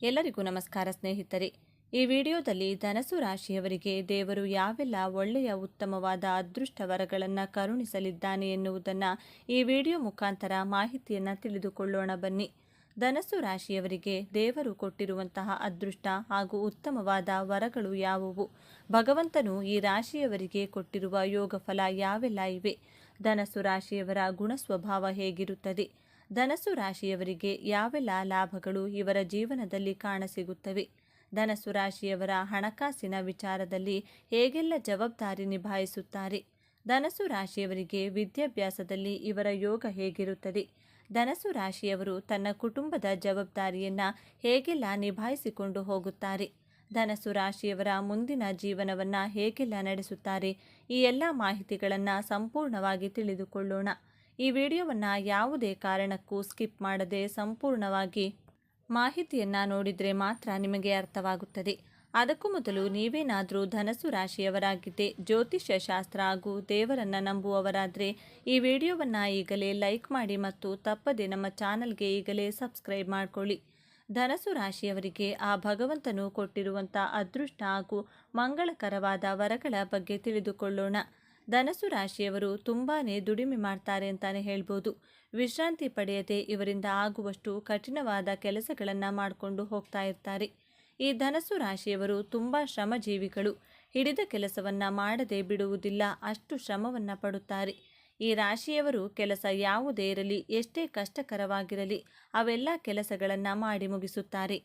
ಎಲ್ಲರಿಗೂ ನಮಸ್ಕಾರ ಸ್ನೇಹಿತರೆ. ಈ ವಿಡಿಯೋದಲ್ಲಿ ಧನಸ್ಸು ರಾಶಿಯವರಿಗೆ ದೇವರು ಯಾವೆಲ್ಲ ಒಳ್ಳೆಯ ಉತ್ತಮವಾದ ಅದೃಷ್ಟ ವರಗಳನ್ನು ಕರುಣಿಸಲಿದ್ದಾನೆ ಎನ್ನುವುದನ್ನು ಈ ವಿಡಿಯೋ ಮುಖಾಂತರ ಮಾಹಿತಿಯನ್ನು ತಿಳಿದುಕೊಳ್ಳೋಣ ಬನ್ನಿ. ಧನಸ್ಸು ರಾಶಿಯವರಿಗೆ ದೇವರು ಕೊಟ್ಟಿರುವಂತಹ ಅದೃಷ್ಟ ಹಾಗೂ ಉತ್ತಮವಾದ ವರಗಳು ಯಾವುವು? ಭಗವಂತನು ಈ ರಾಶಿಯವರಿಗೆ ಕೊಟ್ಟಿರುವ ಯೋಗ ಫಲ ಯಾವೆಲ್ಲ ಇವೆ? ಧನಸ್ಸು ರಾಶಿಯವರ ಗುಣ ಸ್ವಭಾವ ಹೇಗಿರುತ್ತದೆ? ಧನಸ್ಸು ರಾಶಿಯವರಿಗೆ ಯಾವೆಲ್ಲ ಲಾಭಗಳು ಇವರ ಜೀವನದಲ್ಲಿ ಕಾಣಸಿಗುತ್ತವೆ? ಧನಸ್ಸು ರಾಶಿಯವರ ಹಣಕಾಸಿನ ವಿಚಾರದಲ್ಲಿ ಹೇಗೆಲ್ಲ ಜವಾಬ್ದಾರಿ ನಿಭಾಯಿಸುತ್ತಾರೆ? ಧನಸ್ಸು ರಾಶಿಯವರಿಗೆ ವಿದ್ಯಾಭ್ಯಾಸದಲ್ಲಿ ಇವರ ಯೋಗ ಹೇಗಿರುತ್ತದೆ? ಧನಸ್ಸು ರಾಶಿಯವರು ತನ್ನ ಕುಟುಂಬದ ಜವಾಬ್ದಾರಿಯನ್ನು ಹೇಗೆಲ್ಲ ನಿಭಾಯಿಸಿಕೊಂಡು ಹೋಗುತ್ತಾರೆ? ಧನಸ್ಸು ರಾಶಿಯವರ ಮುಂದಿನ ಜೀವನವನ್ನು ಹೇಗೆಲ್ಲ ನಡೆಸುತ್ತಾರೆ? ಈ ಎಲ್ಲ ಮಾಹಿತಿಗಳನ್ನು ಸಂಪೂರ್ಣವಾಗಿ ತಿಳಿದುಕೊಳ್ಳೋಣ. ಈ ವಿಡಿಯೋವನ್ನು ಯಾವುದೇ ಕಾರಣಕ್ಕೂ ಸ್ಕಿಪ್ ಮಾಡದೆ ಸಂಪೂರ್ಣವಾಗಿ ಮಾಹಿತಿಯನ್ನು ನೋಡಿದರೆ ಮಾತ್ರ ನಿಮಗೆ ಅರ್ಥವಾಗುತ್ತದೆ. ಅದಕ್ಕೂ ಮೊದಲು ನೀವೇನಾದರೂ ಧನಸ್ಸು ರಾಶಿಯವರಾಗಿದ್ದೆ ಜ್ಯೋತಿಷ್ಯ ಶಾಸ್ತ್ರ ಹಾಗೂ ದೇವರನ್ನು ನಂಬುವವರಾದರೆ ಈ ವಿಡಿಯೋವನ್ನು ಈಗಲೇ ಲೈಕ್ ಮಾಡಿ ಮತ್ತು ತಪ್ಪದೆ ನಮ್ಮ ಚಾನಲ್ಗೆ ಈಗಲೇ ಸಬ್ಸ್ಕ್ರೈಬ್ ಮಾಡಿಕೊಳ್ಳಿ. ಧನಸ್ಸು ರಾಶಿಯವರಿಗೆ ಆ ಭಗವಂತನು ಕೊಟ್ಟಿರುವಂಥ ಅದೃಷ್ಟ ಹಾಗೂ ಮಂಗಳಕರವಾದ ವರಗಳ ಬಗ್ಗೆ ತಿಳಿದುಕೊಳ್ಳೋಣ. ಧನಸ್ಸು ರಾಶಿಯವರು ತುಂಬಾ ದುಡಿಮೆ ಮಾಡ್ತಾರೆ ಅಂತಾನೆ ಹೇಳ್ಬೋದು. ವಿಶ್ರಾಂತಿ ಪಡೆಯದೆ ಇವರಿಂದ ಆಗುವಷ್ಟು ಕಠಿಣವಾದ ಕೆಲಸಗಳನ್ನು ಮಾಡಿಕೊಂಡು ಹೋಗ್ತಾ ಇರ್ತಾರೆ. ಈ ಧನಸ್ಸು ರಾಶಿಯವರು ತುಂಬ ಶ್ರಮಜೀವಿಗಳು. ಹಿಡಿದ ಕೆಲಸವನ್ನು ಮಾಡದೆ ಬಿಡುವುದಿಲ್ಲ, ಅಷ್ಟು ಶ್ರಮವನ್ನು ಪಡುತ್ತಾರೆ. ಈ ರಾಶಿಯವರು ಕೆಲಸ ಯಾವುದೇ ಇರಲಿ, ಎಷ್ಟೇ ಕಷ್ಟಕರವಾಗಿರಲಿ ಅವೆಲ್ಲ ಕೆಲಸಗಳನ್ನು ಮಾಡಿ ಮುಗಿಸುತ್ತಾರೆ.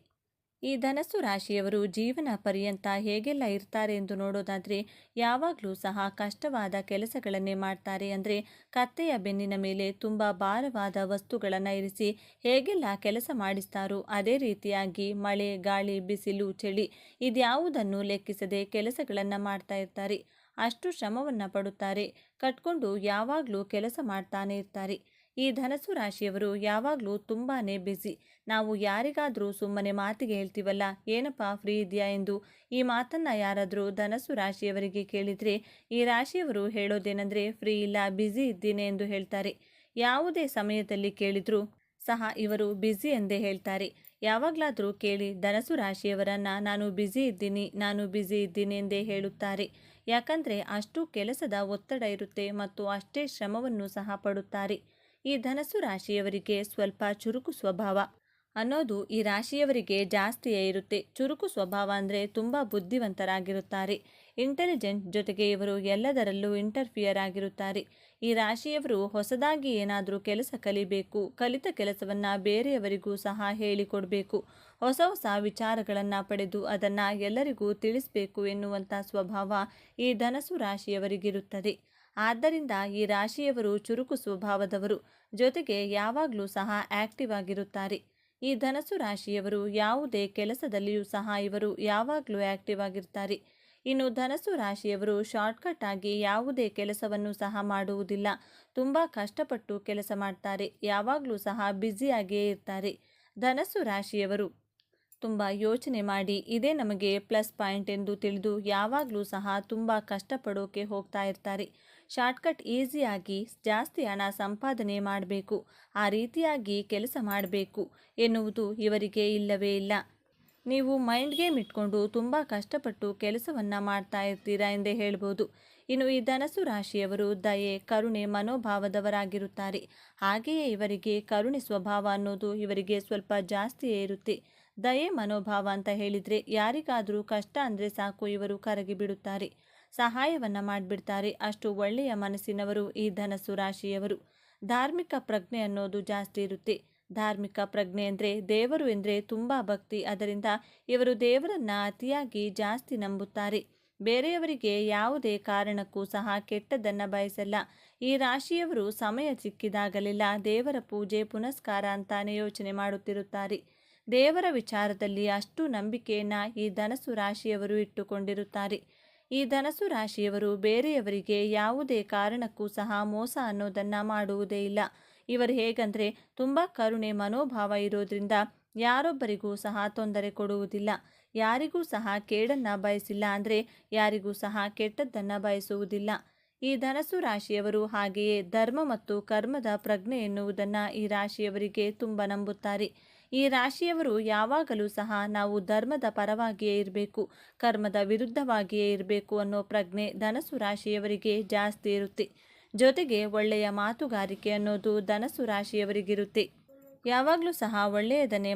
ಈ ಧನಸ್ಸು ರಾಶಿಯವರು ಜೀವನ ಪರ್ಯಂತ ಹೇಗೆಲ್ಲ ಇರ್ತಾರೆ ಎಂದು ನೋಡೋದಾದರೆ ಯಾವಾಗಲೂ ಸಹ ಕಷ್ಟವಾದ ಕೆಲಸಗಳನ್ನೇ ಮಾಡ್ತಾರೆ. ಅಂದರೆ ಕತ್ತೆಯ ಬೆನ್ನಿನ ಮೇಲೆ ತುಂಬ ಭಾರವಾದ ವಸ್ತುಗಳನ್ನು ಇರಿಸಿ ಹೇಗೆಲ್ಲ ಕೆಲಸ ಮಾಡಿಸ್ತಾರೋ ಅದೇ ರೀತಿಯಾಗಿ ಮಳೆ, ಗಾಳಿ, ಬಿಸಿಲು, ಚಳಿ ಇದ್ಯಾವುದನ್ನು ಲೆಕ್ಕಿಸದೆ ಕೆಲಸಗಳನ್ನು ಮಾಡ್ತಾ ಇರ್ತಾರೆ. ಅಷ್ಟು ಶ್ರಮವನ್ನು ಪಡುತ್ತಾರೆ. ಕಟ್ಕೊಂಡು ಯಾವಾಗಲೂ ಕೆಲಸ ಮಾಡ್ತಾನೆ ಇರ್ತಾರೆ. ಈ ಧನಸ್ಸು ರಾಶಿಯವರು ಯಾವಾಗಲೂ ತುಂಬಾ ಬ್ಯುಸಿ. ನಾವು ಯಾರಿಗಾದರೂ ಸುಮ್ಮನೆ ಮಾತಿಗೆ ಹೇಳ್ತೀವಲ್ಲ, ಏನಪ್ಪ ಫ್ರೀ ಇದೆಯಾ ಎಂದು, ಈ ಮಾತನ್ನು ಯಾರಾದರೂ ಧನಸ್ಸು ರಾಶಿಯವರಿಗೆ ಕೇಳಿದರೆ ಈ ರಾಶಿಯವರು ಹೇಳೋದೇನೆಂದರೆ ಫ್ರೀ ಇಲ್ಲ, ಬ್ಯುಸಿ ಇದ್ದೀನಿ ಎಂದು ಹೇಳ್ತಾರೆ. ಯಾವುದೇ ಸಮಯದಲ್ಲಿ ಕೇಳಿದರೂ ಸಹ ಇವರು ಬ್ಯುಸಿ ಎಂದೇ ಹೇಳ್ತಾರೆ. ಯಾವಾಗಲಾದರೂ ಕೇಳಿ ಧನಸ್ಸು ರಾಶಿಯವರನ್ನು ನಾನು ಬ್ಯುಸಿ ಇದ್ದೀನಿ ಎಂದೇ ಹೇಳುತ್ತಾರೆ. ಯಾಕಂದರೆ ಅಷ್ಟು ಕೆಲಸದ ಒತ್ತಡ ಇರುತ್ತೆ ಮತ್ತು ಅಷ್ಟೇ ಶ್ರಮವನ್ನು ಸಹ ಪಡುತ್ತಾರೆ. ಈ ಧನಸ್ಸು ರಾಶಿಯವರಿಗೆ ಸ್ವಲ್ಪ ಚುರುಕು ಸ್ವಭಾವ ಅನ್ನೋದು ಈ ರಾಶಿಯವರಿಗೆ ಜಾಸ್ತಿಯೇ ಇರುತ್ತೆ. ಚುರುಕು ಸ್ವಭಾವ ಅಂದರೆ ತುಂಬ ಬುದ್ಧಿವಂತರಾಗಿರುತ್ತಾರೆ, ಇಂಟೆಲಿಜೆಂಟ್. ಜೊತೆಗೆ ಇವರು ಎಲ್ಲದರಲ್ಲೂ ಇಂಟರ್ಫಿಯರ್ ಆಗಿರುತ್ತಾರೆ. ಈ ರಾಶಿಯವರು ಹೊಸದಾಗಿ ಏನಾದರೂ ಕೆಲಸ ಕಲಿಬೇಕು, ಕಲಿತ ಕೆಲಸವನ್ನು ಬೇರೆಯವರಿಗೂ ಸಹ ಹೇಳಿಕೊಡಬೇಕು, ಹೊಸ ಹೊಸ ವಿಚಾರಗಳನ್ನು ಪಡೆದು ಅದನ್ನು ಎಲ್ಲರಿಗೂ ತಿಳಿಸಬೇಕು ಎನ್ನುವಂಥ ಸ್ವಭಾವ ಈ ಧನಸ್ಸು ರಾಶಿಯವರಿಗಿರುತ್ತದೆ. ಆದ್ದರಿಂದ ಈ ರಾಶಿಯವರು ಚುರುಕು ಸ್ವಭಾವದವರು. ಜೊತೆಗೆ ಯಾವಾಗಲೂ ಸಹ ಆಕ್ಟಿವ್ ಆಗಿರುತ್ತಾರೆ. ಈ ಧನಸ್ಸು ರಾಶಿಯವರು ಯಾವುದೇ ಕೆಲಸದಲ್ಲಿಯೂ ಸಹ ಇವರು ಯಾವಾಗಲೂ ಆಕ್ಟಿವ್ ಆಗಿರ್ತಾರೆ. ಇನ್ನು ಧನಸ್ಸು ರಾಶಿಯವರು ಶಾರ್ಟ್ಕಟ್ ಆಗಿ ಯಾವುದೇ ಕೆಲಸವನ್ನು ಸಹ ಮಾಡುವುದಿಲ್ಲ. ತುಂಬ ಕಷ್ಟಪಟ್ಟು ಕೆಲಸ ಮಾಡ್ತಾರೆ. ಯಾವಾಗಲೂ ಸಹ ಬ್ಯುಸಿಯಾಗಿಯೇ ಇರ್ತಾರೆ. ಧನಸ್ಸು ರಾಶಿಯವರು ತುಂಬ ಯೋಚನೆ ಮಾಡಿ ಇದೇ ನಮಗೆ ಪ್ಲಸ್ ಪಾಯಿಂಟ್ ಎಂದು ತಿಳಿದು ಯಾವಾಗಲೂ ಸಹ ತುಂಬ ಕಷ್ಟಪಡೋಕೆ ಹೋಗ್ತಾ ಇರ್ತಾರೆ. ಶಾರ್ಟ್ಕಟ್ ಈಸಿಯಾಗಿ ಜಾಸ್ತಿ ಹಣ ಸಂಪಾದನೆ ಮಾಡಬೇಕು, ಆ ರೀತಿಯಾಗಿ ಕೆಲಸ ಮಾಡಬೇಕು ಎನ್ನುವುದು ಇವರಿಗೆ ಇಲ್ಲವೇ ಇಲ್ಲ. ನೀವು ಮೈಂಡ್ ಗೇಮ್ ಇಟ್ಕೊಂಡು ತುಂಬ ಕಷ್ಟಪಟ್ಟು ಕೆಲಸವನ್ನು ಮಾಡ್ತಾ ಇರ್ತೀರಾ ಎಂದೇ ಹೇಳ್ಬೋದು. ಇನ್ನು ಈ ಧನಸ್ಸು ರಾಶಿಯವರು ದಯೆ, ಕರುಣೆ ಮನೋಭಾವದವರಾಗಿರುತ್ತಾರೆ. ಹಾಗೆಯೇ ಇವರಿಗೆ ಕರುಣೆ ಸ್ವಭಾವ ಅನ್ನೋದು ಇವರಿಗೆ ಸ್ವಲ್ಪ ಜಾಸ್ತಿಯೇ ಇರುತ್ತೆ. ದಯೆ ಮನೋಭಾವ ಅಂತ ಹೇಳಿದರೆ ಯಾರಿಗಾದರೂ ಕಷ್ಟ ಅಂದರೆ ಸಾಕು ಇವರು ಕರಗಿ ಬಿಡುತ್ತಾರೆ, ಸಹಾಯವನ್ನು ಮಾಡಿಬಿಡ್ತಾರೆ. ಅಷ್ಟು ಒಳ್ಳೆಯ ಮನಸ್ಸಿನವರು ಈ ಧನಸ್ಸು ರಾಶಿಯವರು. ಧಾರ್ಮಿಕ ಪ್ರಜ್ಞೆ ಅನ್ನೋದು ಜಾಸ್ತಿ ಇರುತ್ತೆ. ಧಾರ್ಮಿಕ ಪ್ರಜ್ಞೆ ಅಂದರೆ ದೇವರು ಎಂದರೆ ತುಂಬ ಭಕ್ತಿ. ಅದರಿಂದ ಇವರು ದೇವರನ್ನು ಅತಿಯಾಗಿ ಜಾಸ್ತಿ ನಂಬುತ್ತಾರೆ. ಬೇರೆಯವರಿಗೆ ಯಾವುದೇ ಕಾರಣಕ್ಕೂ ಸಹ ಕೆಟ್ಟದ್ದನ್ನು ಬಯಸಲ್ಲ. ಈ ರಾಶಿಯವರು ಸಮಯ ಸಿಕ್ಕಿದಾಗಲೆಲ್ಲ ದೇವರ ಪೂಜೆ ಪುನಸ್ಕಾರ ಅಂತಾನೆ ಯೋಚನೆ ಮಾಡುತ್ತಿರುತ್ತಾರೆ. ದೇವರ ವಿಚಾರದಲ್ಲಿ ಅಷ್ಟು ನಂಬಿಕೆಯನ್ನು ಈ ಧನಸ್ಸು ರಾಶಿಯವರು ಇಟ್ಟುಕೊಂಡಿರುತ್ತಾರೆ. ಈ ಧನಸ್ಸು ರಾಶಿಯವರು ಬೇರೆಯವರಿಗೆ ಯಾವುದೇ ಕಾರಣಕ್ಕೂ ಸಹ ಮೋಸ ಅನ್ನೋದನ್ನು ಮಾಡುವುದೇ ಇಲ್ಲ. ಇವರು ಹೇಗಂದರೆ ತುಂಬ ಕರುಣೆ ಮನೋಭಾವ ಇರೋದ್ರಿಂದ ಯಾರೊಬ್ಬರಿಗೂ ಸಹ ತೊಂದರೆ ಕೊಡುವುದಿಲ್ಲ. ಯಾರಿಗೂ ಸಹ ಕೇಡನ್ನು ಬಯಸಿಲ್ಲ, ಅಂದರೆ ಯಾರಿಗೂ ಸಹ ಕೆಟ್ಟದ್ದನ್ನು ಬಯಸುವುದಿಲ್ಲ. ಈ ಧನಸ್ಸು ರಾಶಿಯವರು ಹಾಗೆಯೇ ಧರ್ಮ ಮತ್ತು ಕರ್ಮದ ಪ್ರಜ್ಞೆ ಎನ್ನುವುದನ್ನು ಈ ರಾಶಿಯವರಿಗೆ ತುಂಬ ನಂಬುತ್ತಾರೆ. ಈ ರಾಶಿಯವರು ಯಾವಾಗಲೂ ಸಹ ನಾವು ಧರ್ಮದ ಪರವಾಗಿಯೇ ಇರಬೇಕು, ಕರ್ಮದ ವಿರುದ್ಧವಾಗಿಯೇ ಇರಬೇಕು ಅನ್ನೋ ಪ್ರಜ್ಞೆ ಧನಸ್ಸು ರಾಶಿಯವರಿಗೆ ಜಾಸ್ತಿ ಇರುತ್ತೆ. ಜೊತೆಗೆ ಒಳ್ಳೆಯ ಮಾತುಗಾರಿಕೆ ಅನ್ನೋದು ಧನಸ್ಸು ರಾಶಿಯವರಿಗಿರುತ್ತೆ. ಯಾವಾಗಲೂ ಸಹ ಒಳ್ಳೆಯದನ್ನೇ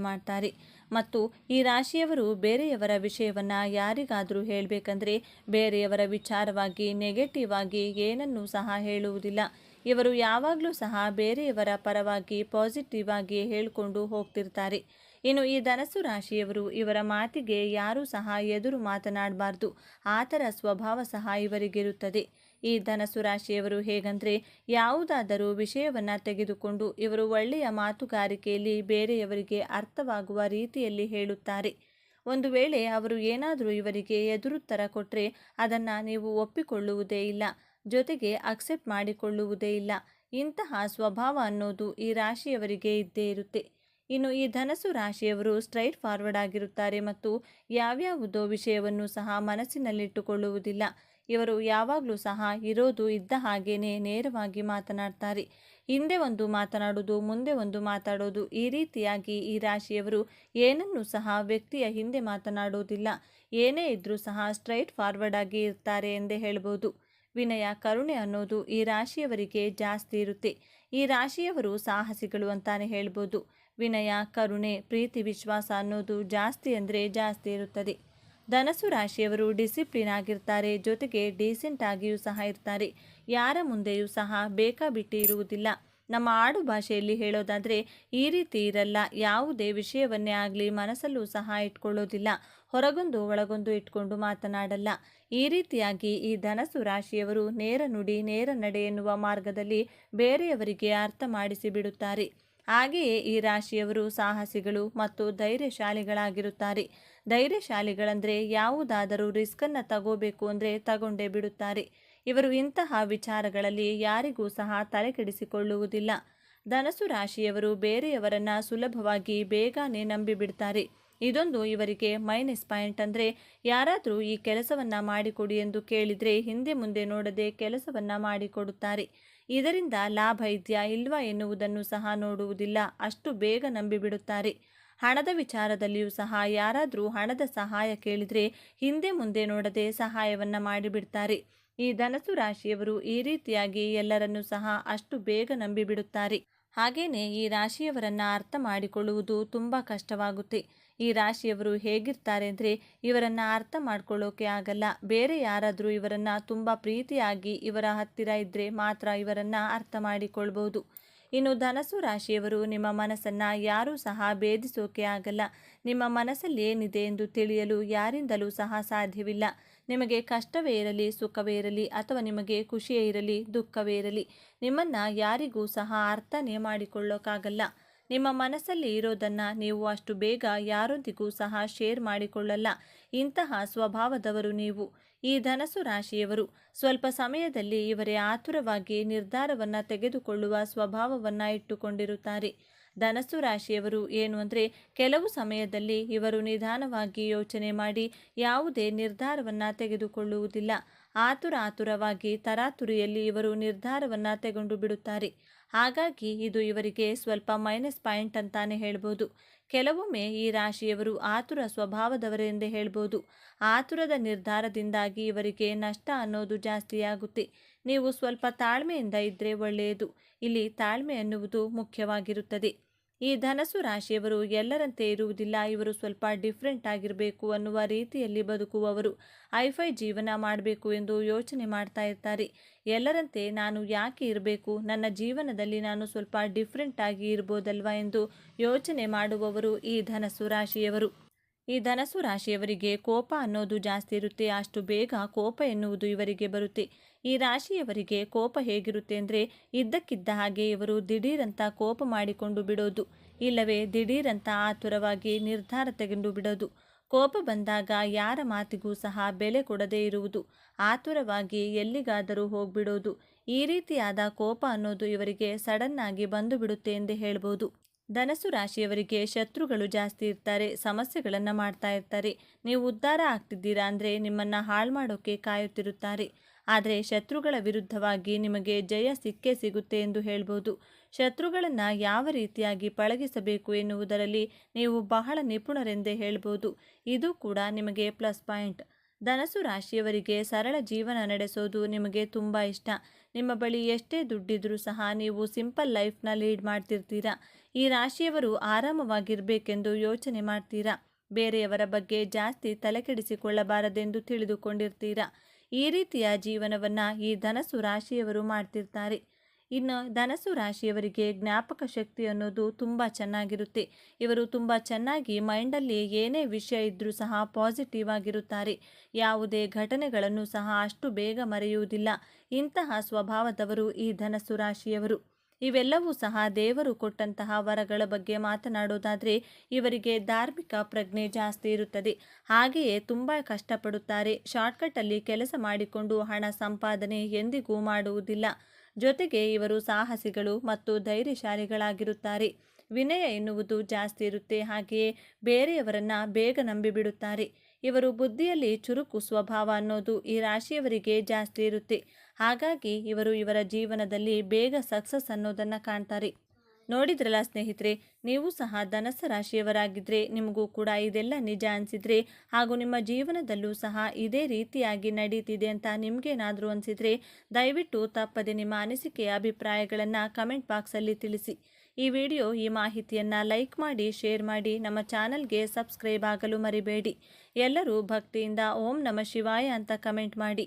ಮಾಡ್ತಾರೆ ಮತ್ತು ಈ ರಾಶಿಯವರು ಬೇರೆಯವರ ವಿಷಯವನ್ನು ಯಾರಿಗಾದರೂ ಹೇಳಬೇಕಂದ್ರೆ ಬೇರೆಯವರ ವಿಚಾರವಾಗಿ ನೆಗೆಟಿವ್ ಆಗಿ ಏನನ್ನೂ ಸಹ ಹೇಳುವುದಿಲ್ಲ. ಇವರು ಯಾವಾಗಲೂ ಸಹ ಬೇರೆಯವರ ಪರವಾಗಿ ಪಾಸಿಟಿವ್ ಆಗಿ ಹೇಳಿಕೊಂಡು ಹೋಗ್ತಿರ್ತಾರೆ. ಇನ್ನು ಈ ಧನಸ್ಸು ರಾಶಿಯವರು ಇವರ ಮಾತಿಗೆ ಯಾರೂ ಸಹ ಎದುರು ಮಾತನಾಡಬಾರ್ದು, ಆ ಥರ ಸ್ವಭಾವ ಸಹ ಇವರಿಗಿರುತ್ತದೆ. ಈ ಧನಸ್ಸು ರಾಶಿಯವರು ಹೇಗಂದರೆ ಯಾವುದಾದರೂ ವಿಷಯವನ್ನು ತೆಗೆದುಕೊಂಡು ಇವರು ಒಳ್ಳೆಯ ಮಾತುಗಾರಿಕೆಯಲ್ಲಿ ಬೇರೆಯವರಿಗೆ ಅರ್ಥವಾಗುವ ರೀತಿಯಲ್ಲಿ ಹೇಳುತ್ತಾರೆ. ಒಂದು ವೇಳೆ ಅವರು ಏನಾದರೂ ಇವರಿಗೆ ಎದುರುತ್ತರ ಕೊಟ್ಟರೆ ಅದನ್ನು ನೀವು ಒಪ್ಪಿಕೊಳ್ಳುವುದೇ ಇಲ್ಲ, ಜೊತೆಗೆ ಅಕ್ಸೆಪ್ಟ್ ಮಾಡಿಕೊಳ್ಳುವುದೇ ಇಲ್ಲ. ಇಂತಹ ಸ್ವಭಾವ ಅನ್ನೋದು ಈ ರಾಶಿಯವರಿಗೆ ಇದ್ದೇ ಇರುತ್ತೆ. ಇನ್ನು ಈ ಧನಸ್ಸು ರಾಶಿಯವರು ಸ್ಟ್ರೈಟ್ ಫಾರ್ವರ್ಡ್ ಆಗಿರುತ್ತಾರೆ ಮತ್ತು ಯಾವ್ಯಾವುದೋ ವಿಷಯವನ್ನು ಸಹ ಮನಸ್ಸಿನಲ್ಲಿಟ್ಟುಕೊಳ್ಳುವುದಿಲ್ಲ. ಇವರು ಯಾವಾಗಲೂ ಸಹ ಇರೋದು ಇದ್ದ ಹಾಗೇನೆ ನೇರವಾಗಿ ಮಾತನಾಡ್ತಾರೆ. ಹಿಂದೆ ಒಂದು ಮಾತನಾಡೋದು, ಮುಂದೆ ಒಂದು ಮಾತಾಡೋದು, ಈ ರೀತಿಯಾಗಿ ಈ ರಾಶಿಯವರು ಏನನ್ನೂ ಸಹ ವ್ಯಕ್ತಿಯ ಹಿಂದೆ ಮಾತನಾಡೋದಿಲ್ಲ. ಏನೇ ಇದ್ರೂ ಸಹ ಸ್ಟ್ರೈಟ್ ಫಾರ್ವರ್ಡ್ ಆಗಿ ಇರ್ತಾರೆ ಎಂದೇ ಹೇಳ್ಬೋದು. ವಿನಯ ಕರುಣೆ ಅನ್ನೋದು ಈ ರಾಶಿಯವರಿಗೆ ಜಾಸ್ತಿ ಇರುತ್ತೆ. ಈ ರಾಶಿಯವರು ಸಾಹಸಿಗಳು ಅಂತಾನೆ ಹೇಳ್ಬೋದು. ವಿನಯ ಕರುಣೆ ಪ್ರೀತಿ ವಿಶ್ವಾಸ ಅನ್ನೋದು ಜಾಸ್ತಿ ಅಂದರೆ ಜಾಸ್ತಿ ಇರುತ್ತದೆ. ಧನಸ್ಸು ರಾಶಿಯವರು ಡಿಸಿಪ್ಲಿನ್ ಆಗಿರ್ತಾರೆ, ಜೊತೆಗೆ ಡೀಸೆಂಟ್ ಆಗಿಯೂ ಸಹ ಇರ್ತಾರೆ. ಯಾರ ಮುಂದೆಯೂ ಸಹ ಬೇಕಾಬಿಟ್ಟಿ ಇರುವುದಿಲ್ಲ. ನಮ್ಮ ಆಡು ಭಾಷೆಯಲ್ಲಿ ಹೇಳೋದಾದರೆ ಈ ರೀತಿ ಇರಲ್ಲ. ಯಾವುದೇ ವಿಷಯವನ್ನೇ ಆಗಲಿ ಮನಸ್ಸಲ್ಲೂ ಸಹ ಇಟ್ಕೊಳ್ಳೋದಿಲ್ಲ, ಹೊರಗೊಂದು ಒಳಗೊಂದು ಇಟ್ಕೊಂಡು ಮಾತನಾಡಲ್ಲ. ಈ ರೀತಿಯಾಗಿ ಈ ಧನಸ್ಸು ರಾಶಿಯವರು ನೇರ ನುಡಿ ನೇರ ನಡೆ ಎನ್ನುವ ಮಾರ್ಗದಲ್ಲಿ ಬೇರೆಯವರಿಗೆ ಅರ್ಥ ಮಾಡಿಸಿ ಬಿಡುತ್ತಾರೆ. ಹಾಗೆಯೇ ಈ ರಾಶಿಯವರು ಸಾಹಸಿಗಳು ಮತ್ತು ಧೈರ್ಯಶಾಲಿಗಳಾಗಿರುತ್ತಾರೆ. ಧೈರ್ಯಶಾಲಿಗಳಂದರೆ ಯಾವುದಾದರೂ ರಿಸ್ಕನ್ನು ತಗೋಬೇಕು ಅಂದರೆ ತಗೊಂಡೇ ಬಿಡುತ್ತಾರೆ. ಇವರು ಇಂತಹ ವಿಚಾರಗಳಲ್ಲಿ ಯಾರಿಗೂ ಸಹ ತಲೆಕೆಡಿಸಿಕೊಳ್ಳುವುದಿಲ್ಲ. ಧನಸ್ಸು ರಾಶಿಯವರು ಬೇರೆಯವರನ್ನ ಸುಲಭವಾಗಿ ಬೇಗನೆ ನಂಬಿಬಿಡ್ತಾರೆ. ಇದೊಂದು ಇವರಿಗೆ ಮೈನಸ್ ಪಾಯಿಂಟ್. ಅಂದರೆ ಯಾರಾದರೂ ಈ ಕೆಲಸವನ್ನು ಮಾಡಿಕೊಡಿ ಎಂದು ಕೇಳಿದರೆ ಹಿಂದೆ ಮುಂದೆ ನೋಡದೆ ಕೆಲಸವನ್ನು ಮಾಡಿಕೊಡುತ್ತಾರೆ. ಇದರಿಂದ ಲಾಭ ಇದೆಯಾ ಇಲ್ವಾ ಎನ್ನುವುದನ್ನು ಸಹ ನೋಡುವುದಿಲ್ಲ, ಅಷ್ಟು ಬೇಗ ನಂಬಿಬಿಡುತ್ತಾರೆ. ಹಣದ ವಿಚಾರದಲ್ಲಿಯೂ ಸಹ ಯಾರಾದರೂ ಹಣದ ಸಹಾಯ ಕೇಳಿದರೆ ಹಿಂದೆ ಮುಂದೆ ನೋಡದೆ ಸಹಾಯವನ್ನು ಮಾಡಿಬಿಡ್ತಾರೆ. ಈ ಧನಸ್ಸು ರಾಶಿಯವರು ಈ ರೀತಿಯಾಗಿ ಎಲ್ಲರನ್ನೂ ಸಹ ಅಷ್ಟು ಬೇಗ ನಂಬಿಬಿಡುತ್ತಾರೆ. ಹಾಗೇನೆ ಈ ರಾಶಿಯವರನ್ನು ಅರ್ಥ ಮಾಡಿಕೊಳ್ಳುವುದು ತುಂಬ ಕಷ್ಟವಾಗುತ್ತೆ. ಈ ರಾಶಿಯವರು ಹೇಗಿರ್ತಾರೆ ಅಂದರೆ ಇವರನ್ನು ಅರ್ಥ ಮಾಡ್ಕೊಳ್ಳೋಕೆ ಆಗಲ್ಲ. ಬೇರೆ ಯಾರಾದರೂ ಇವರನ್ನು ತುಂಬ ಪ್ರೀತಿಯಾಗಿ ಇವರ ಹತ್ತಿರ ಇದ್ದರೆ ಮಾತ್ರ ಇವರನ್ನು ಅರ್ಥ ಮಾಡಿಕೊಳ್ಬೋದು. ಇನ್ನು ಧನಸ್ಸು ರಾಶಿಯವರು ನಿಮ್ಮ ಮನಸ್ಸನ್ನು ಯಾರೂ ಸಹ ಭೇದಿಸೋಕೆ ಆಗಲ್ಲ. ನಿಮ್ಮ ಮನಸ್ಸಲ್ಲಿ ಏನಿದೆ ಎಂದು ತಿಳಿಯಲು ಯಾರಿಂದಲೂ ಸಹ ಸಾಧ್ಯವಿಲ್ಲ. ನಿಮಗೆ ಕಷ್ಟವೇ ಇರಲಿ ಸುಖವೇ ಇರಲಿ ಅಥವಾ ನಿಮಗೆ ಖುಷಿಯೇ ಇರಲಿ ದುಃಖವೇ ಇರಲಿ, ನಿಮ್ಮನ್ನು ಯಾರಿಗೂ ಸಹ ಅರ್ಥನೇ ಮಾಡಿಕೊಳ್ಳೋಕ್ಕಾಗಲ್ಲ. ನಿಮ್ಮ ಮನಸ್ಸಲ್ಲಿ ಇರೋದನ್ನು ನೀವು ಅಷ್ಟು ಬೇಗ ಯಾರೊಂದಿಗೂ ಸಹ ಶೇರ್ ಮಾಡಿಕೊಳ್ಳಲ್ಲ. ಇಂತಹ ಸ್ವಭಾವದವರು ನೀವು. ಈ ಧನಸ್ಸು ರಾಶಿಯವರು ಸ್ವಲ್ಪ ಸಮಯದಲ್ಲಿ ಇವರೇ ಆತುರವಾಗಿ ನಿರ್ಧಾರವನ್ನು ತೆಗೆದುಕೊಳ್ಳುವ ಸ್ವಭಾವವನ್ನು ಇಟ್ಟುಕೊಂಡಿರುತ್ತಾರೆ. ಧನಸ್ಸು ರಾಶಿಯವರು ಏನು ಅಂದರೆ ಕೆಲವು ಸಮಯದಲ್ಲಿ ಇವರು ನಿಧಾನವಾಗಿ ಯೋಚನೆ ಮಾಡಿ ಯಾವುದೇ ನಿರ್ಧಾರವನ್ನು ತೆಗೆದುಕೊಳ್ಳುವುದಿಲ್ಲ. ಆತುರವಾಗಿ ತರಾತುರಿಯಲ್ಲಿ ಇವರು ನಿರ್ಧಾರವನ್ನು ತೆಗೆದು ಬಿಡುತ್ತಾರೆ. ಹಾಗಾಗಿ ಇದು ಇವರಿಗೆ ಸ್ವಲ್ಪ ಮೈನಸ್ ಪಾಯಿಂಟ್ ಅಂತಾನೆ ಹೇಳ್ಬೋದು. ಕೆಲವೊಮ್ಮೆ ಈ ರಾಶಿಯವರು ಆತುರ ಸ್ವಭಾವದವರೆಂದೇ ಹೇಳ್ಬೋದು. ಆತುರದ ನಿರ್ಧಾರದಿಂದಾಗಿ ಇವರಿಗೆ ನಷ್ಟ ಅನ್ನೋದು ಜಾಸ್ತಿಯಾಗುತ್ತೆ. ನೀವು ಸ್ವಲ್ಪ ತಾಳ್ಮೆಯಿಂದ ಇದ್ದರೆ ಒಳ್ಳೆಯದು. ಇಲ್ಲಿ ತಾಳ್ಮೆ ಅನ್ನುವುದು ಮುಖ್ಯವಾಗಿರುತ್ತದೆ. ಈ ಧನಸ್ಸು ರಾಶಿಯವರು ಎಲ್ಲರಂತೆ ಇರುವುದಿಲ್ಲ. ಇವರು ಸ್ವಲ್ಪ ಡಿಫ್ರೆಂಟ್ ಆಗಿರಬೇಕು ಅನ್ನುವ ರೀತಿಯಲ್ಲಿ ಬದುಕುವವರು. ಹೈಫೈ ಜೀವನ ಮಾಡಬೇಕು ಎಂದು ಯೋಚನೆ ಮಾಡ್ತಾ ಇರ್ತಾರೆ. ಎಲ್ಲರಂತೆ ನಾನು ಯಾಕೆ ಇರಬೇಕು, ನನ್ನ ಜೀವನದಲ್ಲಿ ನಾನು ಸ್ವಲ್ಪ ಡಿಫ್ರೆಂಟ್ ಆಗಿ ಇರ್ಬೋದಲ್ವಾ ಎಂದು ಯೋಚನೆ ಮಾಡುವವರು ಈ ಧನಸ್ಸು ರಾಶಿಯವರು. ಈ ಧನಸ್ಸು ರಾಶಿಯವರಿಗೆ ಕೋಪ ಅನ್ನೋದು ಜಾಸ್ತಿ ಇರುತ್ತೆ. ಅಷ್ಟು ಬೇಗ ಕೋಪ ಎನ್ನುವುದು ಇವರಿಗೆ ಬರುತ್ತೆ. ಈ ರಾಶಿಯವರಿಗೆ ಕೋಪ ಹೇಗಿರುತ್ತೆ ಅಂದರೆ ಇದ್ದಕ್ಕಿದ್ದ ಹಾಗೆ ಇವರು ದಿಢೀರಂತ ಕೋಪ ಮಾಡಿಕೊಂಡು ಬಿಡೋದು, ಇಲ್ಲವೇ ದಿಢೀರಂತ ಆತುರವಾಗಿ ನಿರ್ಧಾರ ತೆಗೆದು ಬಿಡೋದು. ಕೋಪ ಬಂದಾಗ ಯಾರ ಮಾತಿಗೂ ಸಹ ಬೆಲೆ ಕೊಡದೇ ಇರುವುದು, ಆತುರವಾಗಿ ಎಲ್ಲಿಗಾದರೂ ಹೋಗ್ಬಿಡೋದು. ಈ ರೀತಿಯಾದ ಕೋಪ ಅನ್ನೋದು ಇವರಿಗೆ ಸಡನ್ ಆಗಿ ಬಂದು ಬಿಡುತ್ತೆ ಎಂದೇ ಹೇಳ್ಬೋದು. ಧನಸ್ಸು ರಾಶಿಯವರಿಗೆ ಶತ್ರುಗಳು ಜಾಸ್ತಿ ಇರ್ತಾರೆ, ಸಮಸ್ಯೆಗಳನ್ನು ಮಾಡ್ತಾ ಇರ್ತಾರೆ. ನೀವು ಉದ್ಧಾರ ಆಗ್ತಿದ್ದೀರಾ ಅಂದರೆ ನಿಮ್ಮನ್ನು ಹಾಳು ಮಾಡೋಕ್ಕೆ ಕಾಯುತ್ತಿರುತ್ತಾರೆ. ಆದರೆ ಶತ್ರುಗಳ ವಿರುದ್ಧವಾಗಿ ನಿಮಗೆ ಜಯ ಸಿಕ್ಕೇ ಸಿಗುತ್ತೆ ಎಂದು ಹೇಳ್ಬೋದು. ಶತ್ರುಗಳನ್ನು ಯಾವ ರೀತಿಯಾಗಿ ಪಳಗಿಸಬೇಕು ಎನ್ನುವುದರಲ್ಲಿ ನೀವು ಬಹಳ ನಿಪುಣರೆಂದೇ ಹೇಳ್ಬೋದು. ಇದು ಕೂಡ ನಿಮಗೆ ಪ್ಲಸ್ ಪಾಯಿಂಟ್. ಧನಸ್ಸು ರಾಶಿಯವರಿಗೆ ಸರಳ ಜೀವನ ನಡೆಸೋದು ನಿಮಗೆ ತುಂಬ ಇಷ್ಟ. ನಿಮ್ಮ ಬಳಿ ಎಷ್ಟೇ ದುಡ್ಡಿದ್ರೂ ಸಹ ನೀವು ಸಿಂಪಲ್ ಲೈಫ್ನ ಲೀಡ್ ಮಾಡ್ತಿರ್ತೀರಾ. ಈ ರಾಶಿಯವರು ಆರಾಮವಾಗಿರಬೇಕೆಂದು ಯೋಚನೆ ಮಾಡ್ತೀರಾ. ಬೇರೆಯವರ ಬಗ್ಗೆ ಜಾಸ್ತಿ ತಲೆಕೆಡಿಸಿಕೊಳ್ಳಬಾರದೆಂದು ತಿಳಿದುಕೊಂಡಿರ್ತೀರಾ. ಈ ರೀತಿಯ ಜೀವನವನ್ನು ಈ ಧನಸ್ಸು ರಾಶಿಯವರು ಮಾಡ್ತಿರ್ತಾರೆ. ಇನ್ನು ಧನಸ್ಸು ರಾಶಿಯವರಿಗೆ ಜ್ಞಾಪಕ ಶಕ್ತಿ ಅನ್ನೋದು ತುಂಬ ಚೆನ್ನಾಗಿರುತ್ತೆ. ಇವರು ತುಂಬ ಚೆನ್ನಾಗಿ ಮೈಂಡಲ್ಲಿ ಏನೇ ವಿಷಯ ಇದ್ದರೂ ಸಹ ಪಾಸಿಟಿವ್ ಆಗಿರುತ್ತಾರೆ. ಯಾವುದೇ ಘಟನೆಗಳನ್ನು ಸಹ ಅಷ್ಟು ಬೇಗ ಮರೆಯುವುದಿಲ್ಲ. ಇಂತಹ ಸ್ವಭಾವದವರು ಈ ಧನಸ್ಸು ರಾಶಿಯವರು. ಇವೆಲ್ಲವೂ ಸಹ ದೇವರು ಕೊಟ್ಟಂತಹ ವರಗಳ ಬಗ್ಗೆ ಮಾತನಾಡೋದಾದರೆ ಇವರಿಗೆ ಧಾರ್ಮಿಕ ಪ್ರಜ್ಞೆ ಜಾಸ್ತಿ ಇರುತ್ತದೆ. ಹಾಗೆಯೇ ತುಂಬ ಕಷ್ಟಪಡುತ್ತಾರೆ. ಶಾರ್ಟ್ಕಟ್ಟಲ್ಲಿ ಕೆಲಸ ಮಾಡಿಕೊಂಡು ಹಣ ಸಂಪಾದನೆ ಎಂದಿಗೂ ಮಾಡುವುದಿಲ್ಲ. ಜೊತೆಗೆ ಇವರು ಸಾಹಸಿಗಳು ಮತ್ತು ಧೈರ್ಯಶಾಲಿಗಳಾಗಿರುತ್ತಾರೆ. ವಿನಯ ಎನ್ನುವುದು ಜಾಸ್ತಿ ಇರುತ್ತೆ. ಹಾಗೆಯೇ ಬೇರೆಯವರನ್ನು ಬೇಗ ನಂಬಿಬಿಡುತ್ತಾರೆ. ಇವರು ಬುದ್ಧಿಯಲ್ಲಿ ಚುರುಕು ಸ್ವಭಾವ ಅನ್ನೋದು ಈ ರಾಶಿಯವರಿಗೆ ಜಾಸ್ತಿ ಇರುತ್ತೆ. ಹಾಗಾಗಿ ಇವರು ಇವರ ಜೀವನದಲ್ಲಿ ಬೇಗ ಸಕ್ಸಸ್ ಅನ್ನೋದನ್ನು ಕಾಣ್ತಾರೆ. ನೋಡಿದ್ರಲ್ಲ ಸ್ನೇಹಿತರೆ, ನೀವು ಸಹ ಧನಸ್ಸು ರಾಶಿಯವರಾಗಿದ್ದರೆ ನಿಮಗೂ ಕೂಡ ಇದೆಲ್ಲ ನಿಜ ಅನಿಸಿದರೆ ಹಾಗೂ ನಿಮ್ಮ ಜೀವನದಲ್ಲೂ ಸಹ ಇದೇ ರೀತಿಯಾಗಿ ನಡೀತಿದೆ ಅಂತ ನಿಮಗೇನಾದರೂ ಅನಿಸಿದರೆ ದಯವಿಟ್ಟು ತಪ್ಪದೆ ನಿಮ್ಮ ಅನಿಸಿಕೆಯ ಅಭಿಪ್ರಾಯಗಳನ್ನು ಕಮೆಂಟ್ ಬಾಕ್ಸಲ್ಲಿ ತಿಳಿಸಿ. ಈ ವಿಡಿಯೋ ಈ ಮಾಹಿತಿಯನ್ನು ಲೈಕ್ ಮಾಡಿ, ಶೇರ್ ಮಾಡಿ, ನಮ್ಮ ಚಾನಲ್ಗೆ ಸಬ್ಸ್ಕ್ರೈಬ್ ಆಗಲು ಮರಿಬೇಡಿ. ಎಲ್ಲರೂ ಭಕ್ತಿಯಿಂದ ಓಂ ನಮಃ ಶಿವಾಯ ಅಂತ ಕಮೆಂಟ್ ಮಾಡಿ.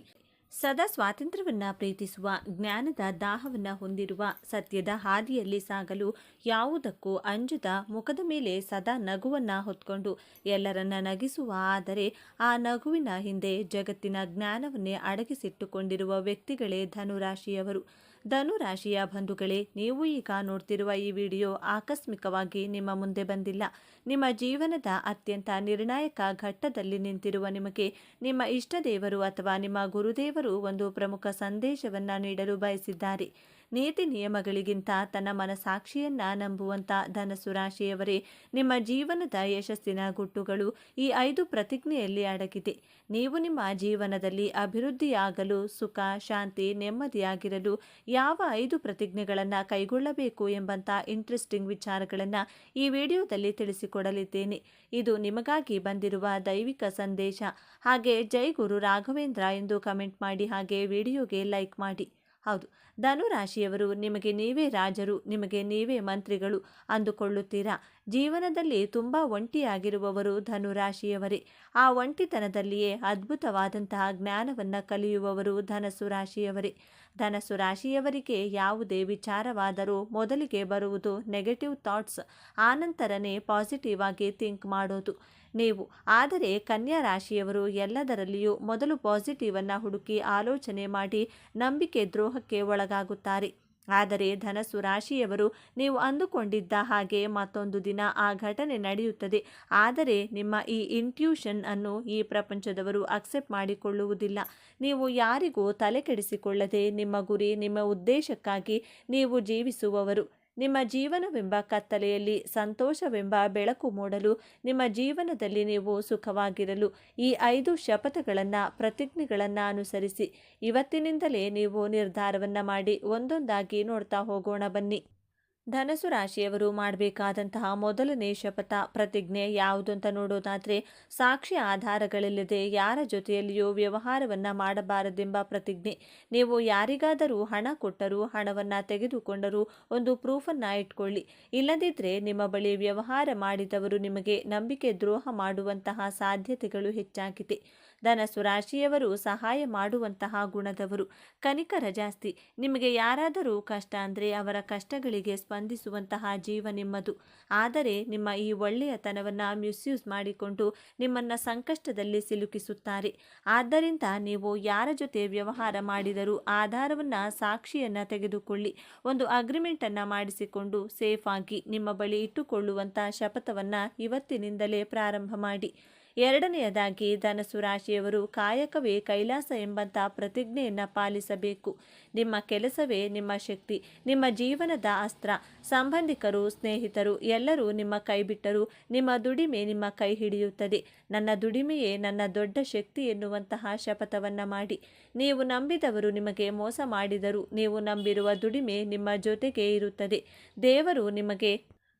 ಸದಾ ಸ್ವಾತಂತ್ರ್ಯವನ್ನು ಪ್ರೀತಿಸುವ, ಜ್ಞಾನದ ದಾಹವನ್ನು ಹೊಂದಿರುವ, ಸತ್ಯದ ಹಾದಿಯಲ್ಲಿ ಸಾಗಲು ಯಾವುದಕ್ಕೂ ಅಂಜದ, ಮುಖದ ಮೇಲೆ ಸದಾ ನಗುವನ್ನು ಹೊತ್ಕೊಂಡು ಎಲ್ಲರನ್ನ ನಗಿಸುವ, ಆದರೆ ಆ ನಗುವಿನ ಹಿಂದೆ ಜಗತ್ತಿನ ಜ್ಞಾನವನ್ನೇ ಅಡಗಿಸಿಟ್ಟುಕೊಂಡಿರುವ ವ್ಯಕ್ತಿಗಳೇ ಧನುರಾಶಿಯವರು. ಧನುರಾಶಿಯ ಬಂಧುಗಳೇ, ನೀವು ಈಗ ನೋಡ್ತಿರುವ ಈ ವಿಡಿಯೋ ಆಕಸ್ಮಿಕವಾಗಿ ನಿಮ್ಮ ಮುಂದೆ ಬಂದಿಲ್ಲ. ನಿಮ್ಮ ಜೀವನದ ಅತ್ಯಂತ ನಿರ್ಣಾಯಕ ಘಟ್ಟದಲ್ಲಿ ನಿಂತಿರುವ ನಿಮಗೆ ನಿಮ್ಮ ಇಷ್ಟ ದೇವರು ಅಥವಾ ನಿಮ್ಮ ಗುರುದೇವರು ಒಂದು ಪ್ರಮುಖ ಸಂದೇಶವನ್ನು ನೀಡಲು ಬಯಸಿದ್ದಾರೆ. ನೀತಿ ನಿಯಮಗಳಿಗಿಂತ ತನ್ನ ಮನಸಾಕ್ಷಿಯನ್ನ ನಂಬುವಂಥ ಧನಸ್ಸು ರಾಶಿಯವರೇ, ನಿಮ್ಮ ಜೀವನದ ಯಶಸ್ಸಿನ ಗುಟ್ಟುಗಳು ಈ 5 ಪ್ರತಿಜ್ಞೆಯಲ್ಲಿ ಅಡಗಿದೆ. ನೀವು ನಿಮ್ಮ ಜೀವನದಲ್ಲಿ ಅಭಿವೃದ್ಧಿಯಾಗಲು, ಸುಖ, ಶಾಂತಿ, ನೆಮ್ಮದಿಯಾಗಿರಲು ಯಾವ 5 ಪ್ರತಿಜ್ಞೆಗಳನ್ನು ಕೈಗೊಳ್ಳಬೇಕು ಎಂಬಂಥ ಇಂಟ್ರೆಸ್ಟಿಂಗ್ ವಿಚಾರಗಳನ್ನು ಈ ವಿಡಿಯೋದಲ್ಲಿ ತಿಳಿಸಿಕೊಡಲಿದ್ದೇನೆ. ಇದು ನಿಮಗಾಗಿ ಬಂದಿರುವ ದೈವಿಕ ಸಂದೇಶ. ಹಾಗೆ ಜೈ ಗುರು ರಾಘವೇಂದ್ರ ಎಂದು ಕಮೆಂಟ್ ಮಾಡಿ, ಹಾಗೆ ವಿಡಿಯೋಗೆ ಲೈಕ್ ಮಾಡಿ. ಹೌದು, ಧನುರಾಶಿಯವರು ನಿಮಗೆ ನೀವೇ ರಾಜರು, ನಿಮಗೆ ನೀವೇ ಮಂತ್ರಿಗಳು ಅಂದುಕೊಳ್ಳುತ್ತೀರಾ? ಜೀವನದಲ್ಲಿ ತುಂಬ ಒಂಟಿಯಾಗಿರುವವರು ಧನುರಾಶಿಯವರೇ. ಆ ಒಂಟಿತನದಲ್ಲಿಯೇ ಅದ್ಭುತವಾದಂತಹ ಜ್ಞಾನವನ್ನು ಕಲಿಯುವವರು ಧನಸ್ಸು ರಾಶಿಯವರೇ. ಧನಸ್ಸು ರಾಶಿಯವರಿಗೆ ಯಾವುದೇ ವಿಚಾರವಾದರೂ ಮೊದಲಿಗೆ ಬರುವುದು ನೆಗೆಟಿವ್ ಥಾಟ್ಸ್, ಆನಂತರನೇ ಪಾಸಿಟಿವ್ ಆಗಿ ಥಿಂಕ್ ಮಾಡೋದು ನೀವು. ಆದರೆ ಕನ್ಯಾ ರಾಶಿಯವರು ಎಲ್ಲದರಲ್ಲಿಯೂ ಮೊದಲು ಪಾಸಿಟಿವನ್ನು ಹುಡುಕಿ ಆಲೋಚನೆ ಮಾಡಿ ನಂಬಿಕೆ ದ್ರೋಹಕ್ಕೆ ಒಳಗಾಗುತ್ತಾರೆ. ಆದರೆ ಧನಸ್ಸು ರಾಶಿಯವರು ನೀವು ಅಂದುಕೊಂಡಿದ್ದ ಹಾಗೆ ಮತ್ತೊಂದು ದಿನ ಆ ಘಟನೆ ನಡೆಯುತ್ತದೆ. ಆದರೆ ನಿಮ್ಮ ಈ ಇಂಟ್ಯೂಷನ್ ಅನ್ನು ಈ ಪ್ರಪಂಚದವರು ಅಕ್ಸೆಪ್ಟ್ ಮಾಡಿಕೊಳ್ಳುವುದಿಲ್ಲ. ನೀವು ಯಾರಿಗೂ ತಲೆ ಕೆಡಿಸಿಕೊಳ್ಳದೆ ನಿಮ್ಮ ಗುರಿ, ನಿಮ್ಮ ಉದ್ದೇಶಕ್ಕಾಗಿ ನೀವು ಜೀವಿಸುವವರು. ನಿಮ್ಮ ಜೀವನವೆಂಬ ಕತ್ತಲೆಯಲ್ಲಿ ಸಂತೋಷವೆಂಬ ಬೆಳಕು ಮೂಡಲು, ನಿಮ್ಮ ಜೀವನದಲ್ಲಿ ನೀವು ಸುಖವಾಗಿರಲು ಈ 5 ಶಪಥಗಳನ್ನು, ಪ್ರತಿಜ್ಞೆಗಳನ್ನು ಅನುಸರಿಸಿ. ಇವತ್ತಿನಿಂದಲೇ ನೀವು ನಿರ್ಧಾರವನ್ನು ಮಾಡಿ ಒಂದೊಂದಾಗಿ ನೋಡ್ತಾ ಹೋಗೋಣ ಬನ್ನಿ. ಧನಸ್ಸು ರಾಶಿಯವರು ಮಾಡಬೇಕಾದಂತಹ ಮೊದಲನೇ ಶಪಥ, ಪ್ರತಿಜ್ಞೆ ಯಾವುದು ಅಂತ ನೋಡೋದಾದರೆ, ಸಾಕ್ಷಿ ಆಧಾರಗಳಿಲ್ಲದೆ ಯಾರ ಜೊತೆಯಲ್ಲಿಯೂ ವ್ಯವಹಾರವನ್ನು ಮಾಡಬಾರದೆಂಬ ಪ್ರತಿಜ್ಞೆ. ನೀವು ಯಾರಿಗಾದರೂ ಹಣ ಕೊಟ್ಟರೂ, ಹಣವನ್ನು ತೆಗೆದುಕೊಂಡರೂ ಒಂದು ಪ್ರೂಫನ್ನು ಇಟ್ಕೊಳ್ಳಿ. ಇಲ್ಲದಿದ್ದರೆ ನಿಮ್ಮ ಬಳಿ ವ್ಯವಹಾರ ಮಾಡಿದವರು ನಿಮಗೆ ನಂಬಿಕೆ ದ್ರೋಹ ಮಾಡುವಂತಹ ಸಾಧ್ಯತೆಗಳು ಹೆಚ್ಚಾಗಿದೆ. ಧನಸ್ಸು ರಾಶಿಯವರು ಸಹಾಯ ಮಾಡುವಂತಹ ಗುಣದವರು, ಕನಿಕರ ಜಾಸ್ತಿ. ನಿಮಗೆ ಯಾರಾದರೂ ಕಷ್ಟ ಅಂದರೆ ಅವರ ಕಷ್ಟಗಳಿಗೆ ಸ್ಪಂದಿಸುವಂತಹ ಜೀವ ನಿಮ್ಮದು. ಆದರೆ ನಿಮ್ಮ ಈ ಒಳ್ಳೆಯತನವನ್ನು ಮಿಸ್ಯೂಸ್ ಮಾಡಿಕೊಂಡು ನಿಮ್ಮನ್ನು ಸಂಕಷ್ಟದಲ್ಲಿ ಸಿಲುಕಿಸುತ್ತಾರೆ. ಆದ್ದರಿಂದ ನೀವು ಯಾರ ಜೊತೆ ವ್ಯವಹಾರ ಮಾಡಿದರೂ ಆಧಾರವನ್ನು, ಸಾಕ್ಷಿಯನ್ನು ತೆಗೆದುಕೊಳ್ಳಿ. ಒಂದು ಅಗ್ರಿಮೆಂಟನ್ನು ಮಾಡಿಸಿಕೊಂಡು ಸೇಫ್ ಆಗಿ ನಿಮ್ಮ ಬಳಿ ಇಟ್ಟುಕೊಳ್ಳುವಂಥ ಶಪಥವನ್ನು ಇವತ್ತಿನಿಂದಲೇ ಪ್ರಾರಂಭ ಮಾಡಿ. ಎರಡನೆಯದಾಗಿ ಧನಸ್ಸು ರಾಶಿಯವರು ಕಾಯಕವೇ ಕೈಲಾಸ ಎಂಬಂಥ ಪ್ರತಿಜ್ಞೆಯನ್ನು ಪಾಲಿಸಬೇಕು. ನಿಮ್ಮ ಕೆಲಸವೇ ನಿಮ್ಮ ಶಕ್ತಿ, ನಿಮ್ಮ ಜೀವನದ ಅಸ್ತ್ರ. ಸಂಬಂಧಿಕರು, ಸ್ನೇಹಿತರು ಎಲ್ಲರೂ ನಿಮ್ಮ ಕೈ ಬಿಟ್ಟರೂ ನಿಮ್ಮ ದುಡಿಮೆ ನಿಮ್ಮ ಕೈ ಹಿಡಿಯುತ್ತದೆ. ನನ್ನ ದುಡಿಮೆಯೇ ನನ್ನ ದೊಡ್ಡ ಶಕ್ತಿ ಎನ್ನುವಂತಹ ಶಪಥವನ್ನು ಮಾಡಿ. ನೀವು ನಂಬಿದವರು ನಿಮಗೆ ಮೋಸ ಮಾಡಿದರೂ ನೀವು ನಂಬಿರುವ ದುಡಿಮೆ ನಿಮ್ಮ ಜೊತೆಗೆ ಇರುತ್ತದೆ. ದೇವರು ನಿಮಗೆ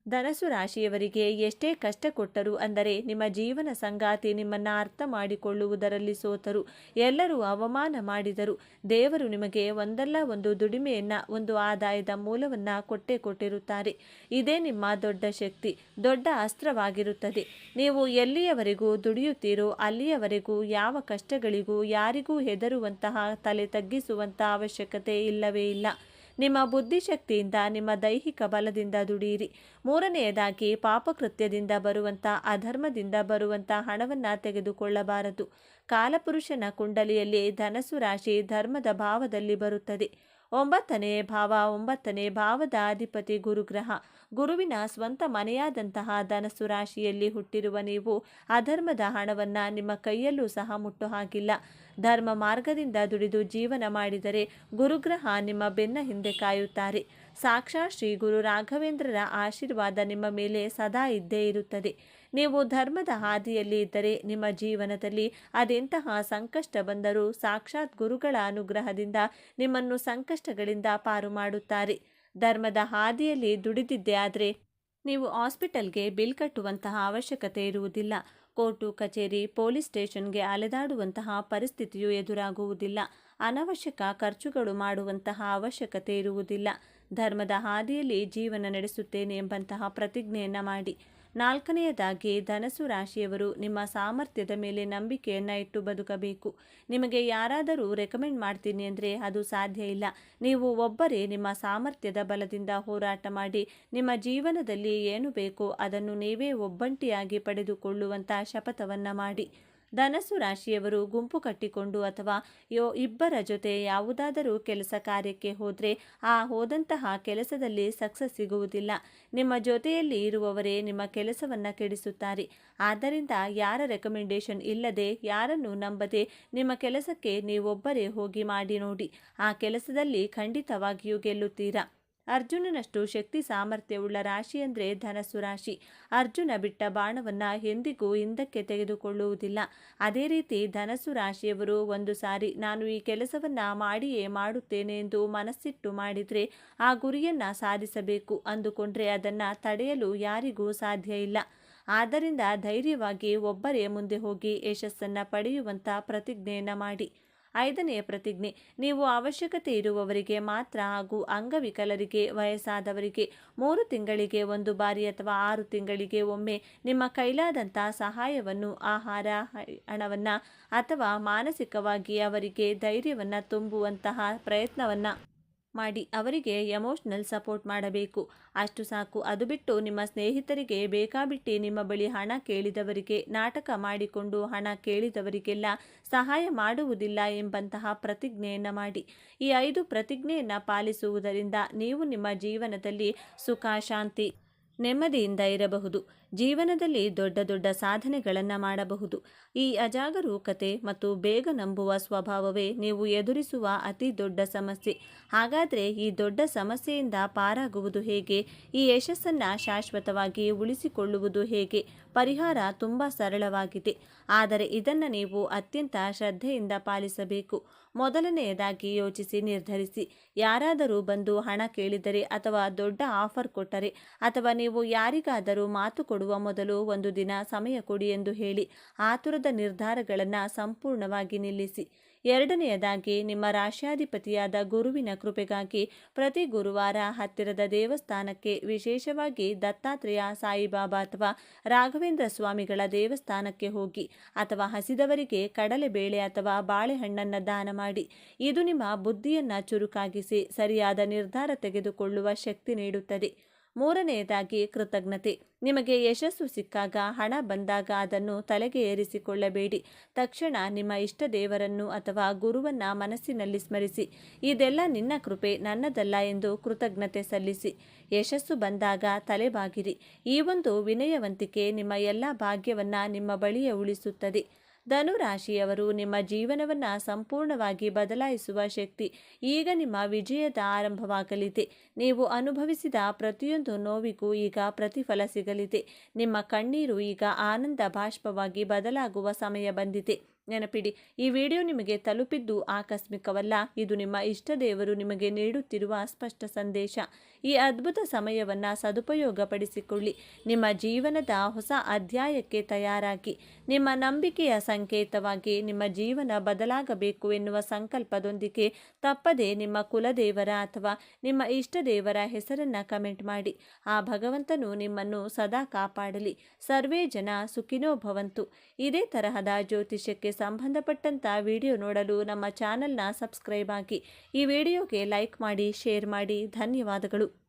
ಧನಸ್ಸು ರಾಶಿಯವರಿಗೆ ಎಷ್ಟೇ ಕಷ್ಟ ಕೊಟ್ಟರು, ಅಂದರೆ ನಿಮ್ಮ ಜೀವನ ಸಂಗಾತಿ ನಿಮ್ಮನ್ನು ಅರ್ಥ ಮಾಡಿಕೊಳ್ಳುವುದರಲ್ಲಿ ಸೋತರು, ಎಲ್ಲರೂ ಅವಮಾನ ಮಾಡಿದರು, ದೇವರು ನಿಮಗೆ ಒಂದಲ್ಲ ಒಂದು ದುಡಿಮೆಯನ್ನು, ಒಂದು ಆದಾಯದ ಮೂಲವನ್ನು ಕೊಟ್ಟಿರುತ್ತಾರೆ. ಇದೇ ನಿಮ್ಮ ದೊಡ್ಡ ಶಕ್ತಿ, ದೊಡ್ಡ ಅಸ್ತ್ರವಾಗಿರುತ್ತದೆ. ನೀವು ಎಲ್ಲಿಯವರೆಗೂ ದುಡಿಯುತ್ತೀರೋ ಅಲ್ಲಿಯವರೆಗೂ ಯಾವ ಕಷ್ಟಗಳಿಗೂ ಯಾರಿಗೂ ಹೆದರುವಂತಹ, ತಲೆ ತಗ್ಗಿಸುವಂಥ ಅವಶ್ಯಕತೆ ಇಲ್ಲವೇ ಇಲ್ಲ. ನಿಮ್ಮ ಬುದ್ಧಿಶಕ್ತಿಯಿಂದ, ನಿಮ್ಮ ದೈಹಿಕ ಬಲದಿಂದ ದುಡಿಯಿರಿ. ಮೂರನೆಯದಾಗಿ ಪಾಪಕೃತ್ಯದಿಂದ ಬರುವಂಥ, ಅಧರ್ಮದಿಂದ ಬರುವಂಥ ಹಣವನ್ನು ತೆಗೆದುಕೊಳ್ಳಬಾರದು. ಕಾಲಪುರುಷನ ಕುಂಡಲಿಯಲ್ಲಿ ಧನಸ್ಸು ರಾಶಿ ಧರ್ಮದ ಭಾವದಲ್ಲಿ ಬರುತ್ತದೆ. 9ನೇ ಭಾವದ ಅಧಿಪತಿ ಗುರುಗ್ರಹ. ಗುರುವಿನ ಸ್ವಂತ ಮನೆಯಾದಂತಹ ಧನಸ್ಸು ರಾಶಿಯಲ್ಲಿ ಹುಟ್ಟಿರುವ ನೀವು ಅಧರ್ಮದ ಹಣವನ್ನು ನಿಮ್ಮ ಕೈಯಲ್ಲೂ ಸಹ ಮುಟ್ಟೋ ಹಾಗಿಲ್ಲ. ಧರ್ಮ ಮಾರ್ಗದಿಂದ ದುಡಿದು ಜೀವನ ಮಾಡಿದರೆ ಗುರುಗ್ರಹ ನಿಮ್ಮ ಬೆನ್ನ ಹಿಂದೆ ಕಾಯುತ್ತಾರೆ. ಸಾಕ್ಷಾತ್ ಶ್ರೀ ಗುರು ರಾಘವೇಂದ್ರರ ಆಶೀರ್ವಾದ ನಿಮ್ಮ ಮೇಲೆ ಸದಾ ಇದ್ದೇ ಇರುತ್ತದೆ. ನೀವು ಧರ್ಮದ ಹಾದಿಯಲ್ಲಿ ಇದ್ದರೆ ನಿಮ್ಮ ಜೀವನದಲ್ಲಿ ಅದೆಂತಹ ಸಂಕಷ್ಟ ಬಂದರೂ ಸಾಕ್ಷಾತ್ ಗುರುಗಳ ಅನುಗ್ರಹದಿಂದ ನಿಮ್ಮನ್ನು ಸಂಕಷ್ಟಗಳಿಂದ ಪಾರು ಮಾಡುತ್ತಾರೆ. ಧರ್ಮದ ಹಾದಿಯಲ್ಲಿ ದುಡಿದಿದ್ದೇ ಆದರೆ ನೀವು ಹಾಸ್ಪಿಟಲ್ಗೆ ಬಿಲ್ ಕಟ್ಟುವಂತಹ ಅವಶ್ಯಕತೆ ಇರುವುದಿಲ್ಲ. ಕೋರ್ಟು ಕಚೇರಿ, ಪೊಲೀಸ್ ಸ್ಟೇಷನ್ಗೆ ಅಲೆದಾಡುವಂತಹ ಪರಿಸ್ಥಿತಿಯು ಎದುರಾಗುವುದಿಲ್ಲ. ಅನವಶ್ಯಕ ಖರ್ಚುಗಳು ಮಾಡುವಂತಹ ಅವಶ್ಯಕತೆ ಇರುವುದಿಲ್ಲ. ಧರ್ಮದ ಹಾದಿಯಲ್ಲಿ ಜೀವನ ನಡೆಸುತ್ತೇನೆ ಎಂಬಂತಹ ಪ್ರತಿಜ್ಞೆಯನ್ನು ಮಾಡಿ. 4ನೇದಾಗಿ ಧನಸ್ಸು ರಾಶಿಯವರು ನಿಮ್ಮ ಸಾಮರ್ಥ್ಯದ ಮೇಲೆ ನಂಬಿಕೆಯನ್ನು ಇಟ್ಟು ಬದುಕಬೇಕು. ನಿಮಗೆ ಯಾರಾದರೂ ರೆಕಮೆಂಡ್ ಮಾಡ್ತೀನಿ ಅಂದರೆ ಅದು ಸಾಧ್ಯ ಇಲ್ಲ. ನೀವು ಒಬ್ಬರೇ ನಿಮ್ಮ ಸಾಮರ್ಥ್ಯದ ಬಲದಿಂದ ಹೋರಾಟ ಮಾಡಿ ನಿಮ್ಮ ಜೀವನದಲ್ಲಿ ಏನು ಬೇಕೋ ಅದನ್ನು ನೀವೇ ಒಬ್ಬಂಟಿಯಾಗಿ ಪಡೆದುಕೊಳ್ಳುವಂಥ ಶಪಥವನ್ನು ಮಾಡಿ. ಧನಸ್ಸು ರಾಶಿಯವರು ಗುಂಪು ಕಟ್ಟಿಕೊಂಡು ಅಥವಾ ಇಬ್ಬರ ಜೊತೆ ಯಾವುದಾದರೂ ಕೆಲಸ ಕಾರ್ಯಕ್ಕೆ ಹೋದರೆ ಹೋದಂತಹ ಕೆಲಸದಲ್ಲಿ ಸಕ್ಸಸ್ ಸಿಗುವುದಿಲ್ಲ. ನಿಮ್ಮ ಜೊತೆಯಲ್ಲಿ ಇರುವವರೇ ನಿಮ್ಮ ಕೆಲಸವನ್ನು ಕೆಡಿಸುತ್ತಾರೆ. ಆದ್ದರಿಂದ ಯಾರ ರೆಕಮೆಂಡೇಶನ್ ಇಲ್ಲದೆ, ಯಾರನ್ನು ನಂಬದೆ ನಿಮ್ಮ ಕೆಲಸಕ್ಕೆ ನೀವೊಬ್ಬರೇ ಹೋಗಿ ಮಾಡಿ ನೋಡಿ. ಆ ಕೆಲಸದಲ್ಲಿ ಖಂಡಿತವಾಗಿಯೂ ಗೆಲ್ಲುತ್ತೀರಾ. ಅರ್ಜುನನಷ್ಟು ಶಕ್ತಿ ಸಾಮರ್ಥ್ಯವುಳ್ಳ ರಾಶಿ ಅಂದರೆ ಧನಸ್ಸು ರಾಶಿ. ಅರ್ಜುನ ಬಿಟ್ಟ ಬಾಣವನ್ನು ಎಂದಿಗೂ ಹಿಂದಕ್ಕೆ ತೆಗೆದುಕೊಳ್ಳುವುದಿಲ್ಲ. ಅದೇ ರೀತಿ ಧನಸ್ಸು ರಾಶಿಯವರು ಒಂದು ಸಾರಿ ನಾನು ಈ ಕೆಲಸವನ್ನು ಮಾಡಿಯೇ ಮಾಡುತ್ತೇನೆ ಎಂದು ಮನಸ್ಸಿಟ್ಟು ಮಾಡಿದರೆ ಆ ಗುರಿಯನ್ನು ಸಾಧಿಸಬೇಕು ಅಂದುಕೊಂಡ್ರೆ ಅದನ್ನು ತಡೆಯಲು ಯಾರಿಗೂ ಸಾಧ್ಯ ಇಲ್ಲ. ಆದ್ದರಿಂದ ಧೈರ್ಯವಾಗಿ ಒಬ್ಬರೇ ಮುಂದೆ ಹೋಗಿ ಯಶಸ್ಸನ್ನು ಪಡೆಯುವಂಥ ಪ್ರತಿಜ್ಞೆಯನ್ನು ಮಾಡಿ. 5ನೇ ಪ್ರತಿಜ್ಞೆ, ನೀವು ಅವಶ್ಯಕತೆ ಇರುವವರಿಗೆ ಮಾತ್ರ ಹಾಗೂ ಅಂಗವಿಕಲರಿಗೆ, ವಯಸ್ಸಾದವರಿಗೆ 3 ತಿಂಗಳಿಗೆ ಒಂದು ಬಾರಿ ಅಥವಾ 6 ತಿಂಗಳಿಗೆ ಒಮ್ಮೆ ನಿಮ್ಮ ಕೈಲಾದಂಥ ಸಹಾಯವನ್ನು, ಆಹಾರ, ಹಣವನ್ನು ಅಥವಾ ಮಾನಸಿಕವಾಗಿ ಅವರಿಗೆ ಧೈರ್ಯವನ್ನು ತುಂಬುವಂತಹ ಪ್ರಯತ್ನವನ್ನು ಮಾಡಿ ಅವರಿಗೆ ಎಮೋಷ್ನಲ್ ಸಪೋರ್ಟ್ ಮಾಡಬೇಕು. ಅಷ್ಟು ಸಾಕು. ಅದು ಬಿಟ್ಟು ನಿಮ್ಮ ಸ್ನೇಹಿತರಿಗೆ ಬೇಕಾಬಿಟ್ಟಿ ನಿಮ್ಮ ಬಳಿ ಹಣ ಕೇಳಿದವರಿಗೆ, ನಾಟಕ ಮಾಡಿಕೊಂಡು ಹಣ ಕೇಳಿದವರಿಗೆಲ್ಲ ಸಹಾಯ ಮಾಡುವುದಿಲ್ಲ ಎಂಬಂತಹ ಪ್ರತಿಜ್ಞೆಯನ್ನು ಮಾಡಿ. ಈ 5 ಪ್ರತಿಜ್ಞೆಯನ್ನು ಪಾಲಿಸುವುದರಿಂದ ನೀವು ನಿಮ್ಮ ಜೀವನದಲ್ಲಿ ಸುಖ, ಶಾಂತಿ, ನೆಮ್ಮದಿಯಿಂದ ಇರಬಹುದು. ಜೀವನದಲ್ಲಿ ದೊಡ್ಡ ದೊಡ್ಡ ಸಾಧನೆಗಳನ್ನು ಮಾಡಬಹುದು. ಈ ಅಜಾಗರೂಕತೆ ಮತ್ತು ಬೇಗ ನಂಬುವ ಸ್ವಭಾವವೇ ನೀವು ಎದುರಿಸುವ ಅತಿ ದೊಡ್ಡ ಸಮಸ್ಯೆ. ಹಾಗಾದರೆ ಈ ದೊಡ್ಡ ಸಮಸ್ಯೆಯಿಂದ ಪಾರಾಗುವುದು ಹೇಗೆ? ಈ ಯಶಸ್ಸನ್ನು ಶಾಶ್ವತವಾಗಿ ಉಳಿಸಿಕೊಳ್ಳುವುದು ಹೇಗೆ? ಪರಿಹಾರ ತುಂಬ ಸರಳವಾಗಿದೆ, ಆದರೆ ಇದನ್ನು ನೀವು ಅತ್ಯಂತ ಶ್ರದ್ಧೆಯಿಂದ ಪಾಲಿಸಬೇಕು. ಮೊದಲನೆಯದಾಗಿ ಯೋಚಿಸಿ ನಿರ್ಧರಿಸಿ. ಯಾರಾದರೂ ಬಂದು ಹಣ ಕೇಳಿದರೆ ಅಥವಾ ದೊಡ್ಡ ಆಫರ್ ಕೊಟ್ಟರೆ ಅಥವಾ ನೀವು ಯಾರಿಗಾದರೂ ಮಾತು ಕೊಡುವ ಮೊದಲು ಒಂದು ದಿನ ಸಮಯ ಕೊಡಿ ಎಂದು ಹೇಳಿ. ಆತುರದ ನಿರ್ಧಾರಗಳನ್ನು ಸಂಪೂರ್ಣವಾಗಿ ನಿಲ್ಲಿಸಿ. ಎರಡನೆಯದಾಗಿ ನಿಮ್ಮ ರಾಶ್ಯಾಧಿಪತಿಯಾದ ಗುರುವಿನ ಕೃಪೆಗಾಗಿ ಪ್ರತಿ ಗುರುವಾರ ಹತ್ತಿರದ ದೇವಸ್ಥಾನಕ್ಕೆ, ವಿಶೇಷವಾಗಿ ದತ್ತಾತ್ರೇಯ, ಸಾಯಿಬಾಬಾ ಅಥವಾ ರಾಘವೇಂದ್ರ ಸ್ವಾಮಿಗಳ ದೇವಸ್ಥಾನಕ್ಕೆ ಹೋಗಿ. ಅಥವಾ ಹಸಿದವರಿಗೆ ಕಡಲೆಬೇಳೆ ಅಥವಾ ಬಾಳೆಹಣ್ಣನ್ನು ದಾನ ಮಾಡಿ. ಇದು ನಿಮ್ಮ ಬುದ್ಧಿಯನ್ನು ಚುರುಕಾಗಿಸಿ ಸರಿಯಾದ ನಿರ್ಧಾರ ತೆಗೆದುಕೊಳ್ಳುವ ಶಕ್ತಿ ನೀಡುತ್ತದೆ. ಮೂರನೆಯದಾಗಿ ಕೃತಜ್ಞತೆ. ನಿಮಗೆ ಯಶಸ್ಸು ಸಿಕ್ಕಾಗ, ಹಣ ಬಂದಾಗ ಅದನ್ನು ತಲೆಗೆ ಏರಿಸಿಕೊಳ್ಳಬೇಡಿ. ತಕ್ಷಣ ನಿಮ್ಮ ಇಷ್ಟ ದೇವರನ್ನು ಅಥವಾ ಗುರುವನ್ನ ಮನಸ್ಸಿನಲ್ಲಿ ಸ್ಮರಿಸಿ, ಇದೆಲ್ಲ ನಿನ್ನ ಕೃಪೆ, ನನ್ನದಲ್ಲ ಎಂದು ಕೃತಜ್ಞತೆ ಸಲ್ಲಿಸಿ. ಯಶಸ್ಸು ಬಂದಾಗ ತಲೆಬಾಗಿರಿ. ಈ ಒಂದು ವಿನಯವಂತಿಕೆ ನಿಮ್ಮ ಎಲ್ಲ ಭಾಗ್ಯವನ್ನ ನಿಮ್ಮ ಬಳಿಯೇ ಉಳಿಸುತ್ತದೆ. ಧನುರಾಶಿಯವರು, ನಿಮ್ಮ ಜೀವನವನ್ನು ಸಂಪೂರ್ಣವಾಗಿ ಬದಲಾಯಿಸುವ ಶಕ್ತಿ ಈಗ ನಿಮ್ಮ ವಿಜಯದ ಆರಂಭವಾಗಲಿದೆ. ನೀವು ಅನುಭವಿಸಿದ ಪ್ರತಿಯೊಂದು ನೋವಿಗೂ ಈಗ ಪ್ರತಿಫಲ ಸಿಗಲಿದೆ. ನಿಮ್ಮ ಕಣ್ಣೀರು ಈಗ ಆನಂದ ಬಾಷ್ಪವಾಗಿ ಬದಲಾಗುವ ಸಮಯ ಬಂದಿದೆ. ನೆನಪಿಡಿ, ಈ ವಿಡಿಯೋ ನಿಮಗೆ ತಲುಪಿದ್ದು ಆಕಸ್ಮಿಕವಲ್ಲ. ಇದು ನಿಮ್ಮ ಇಷ್ಟ ದೇವರು ನಿಮಗೆ ನೀಡುತ್ತಿರುವ ಸ್ಪಷ್ಟ ಸಂದೇಶ. ಈ ಅದ್ಭುತ ಸಮಯವನ್ನು ಸದುಪಯೋಗಪಡಿಸಿಕೊಳ್ಳಿ. ನಿಮ್ಮ ಜೀವನದ ಹೊಸ ಅಧ್ಯಾಯಕ್ಕೆ ತಯಾರಾಗಿ. ನಿಮ್ಮ ನಂಬಿಕೆಯ ಸಂಕೇತವಾಗಿ ನಿಮ್ಮ ಜೀವನ ಬದಲಾಗಬೇಕು ಎನ್ನುವ ಸಂಕಲ್ಪದೊಂದಿಗೆ ತಪ್ಪದೆ ನಿಮ್ಮ ಕುಲದೇವರ ಅಥವಾ ನಿಮ್ಮ ಇಷ್ಟ ದೇವರ ಹೆಸರನ್ನು ಕಮೆಂಟ್ ಮಾಡಿ. ಆ ಭಗವಂತನು ನಿಮ್ಮನ್ನು ಸದಾ ಕಾಪಾಡಲಿ. ಸರ್ವೇ ಜನ ಸುಖಿನೋ ಭವಂತು. ಇದೇ ತರಹದ ಜ್ಯೋತಿಷ್ಯಕ್ಕೆ ಸಂಬಂಧಪಟ್ಟಂತ ವಿಡಿಯೋ ನೋಡಲು ನಮ್ಮ ಚಾನೆಲ್ನ ಸಬ್ಸ್ಕ್ರೈಬ್ ಆಗಿ. ಈ ವಿಡಿಯೋಗೆ ಲೈಕ್ ಮಾಡಿ, ಶೇರ್ ಮಾಡಿ. ಧನ್ಯವಾದಗಳು.